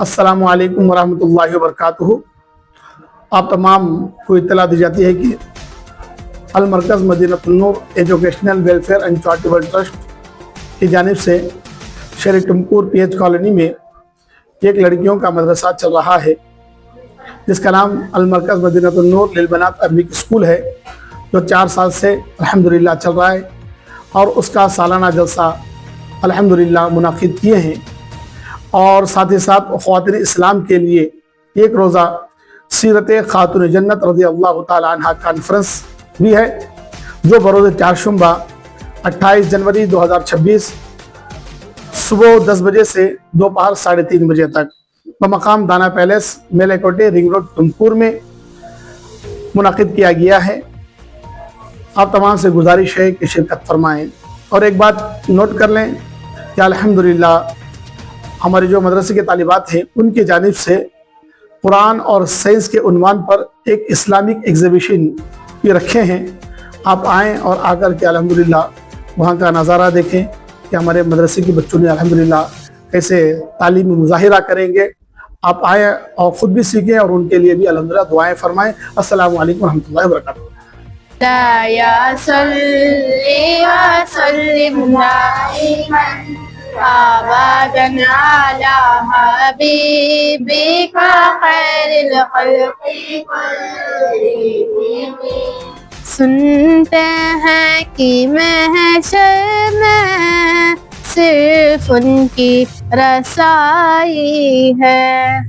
अस्सलामु अलैकुम वरहमतुल्लाहि वबरकातुहू। आप तमाम को इत्तला दी जाती है कि Al Markaz Madinatun Noor educational welfare and charitable trust की जानिब से शहर टुमकुर पीएच कॉलोनी में एक लड़कियों का मदरसा चल रहा है, जिसका नाम अल मरकज़ मदीनतुन नूर लिलबनात अरबिक स्कूल है, जो 4 साल से अल्हम्दुलिल्लाह चल रहा है। और उसका सालाना जलसा अल्हम्दुलिल्लाह मुनाकिद किए हैं। और साथ ही साथ ख़वातीन इस्लाम के लिए एक रोज़ा सीरत खातून जन्नत रज़ी अल्लाह ताला अन्हा कॉन्फ्रेंस भी है, जो बरोज़ चारशंबा 28 जनवरी 2026 सुबह 10 बजे से दोपहर 3:30 बजे तक बमकाम दाना पैलेस मेलेकोटे रिंग रोड टुमकुर में मुनाकिद किया गया है। आप तमाम से गुजारिश है कि शिरकत फरमाएँ। और एक बात नोट कर लें कि अल्हम्दुलिल्लाह हमारे जो मदरसे के तालिबात हैं, उनकी जानिब से कुरान और साइंस के उन्वान पर एक इस्लामिक एग्जीबिशन भी रखे हैं। आप आएँ और आकर के अल्हम्दुलिल्लाह वहाँ का नज़ारा देखें कि हमारे मदरसे के बच्चों ने अल्हम्दुलिल्लाह कैसे तालीमी मुज़ाहिरा करेंगे। आप आएँ और ख़ुद भी सीखें और उनके लिए भी अल्हम्दुलिल्लाह दुआएँ फरमाएँ। अस्सलामु अलैकुम रहमतुल्लाहि व बरकातुहू। या सल्ली व सल्लिम दाइमन अबदन अला हबीबिका खैरिल खल्क़ि कुल्लिहिम। सुनते हैं कि महशर में सिर्फ उनकी रसाई है।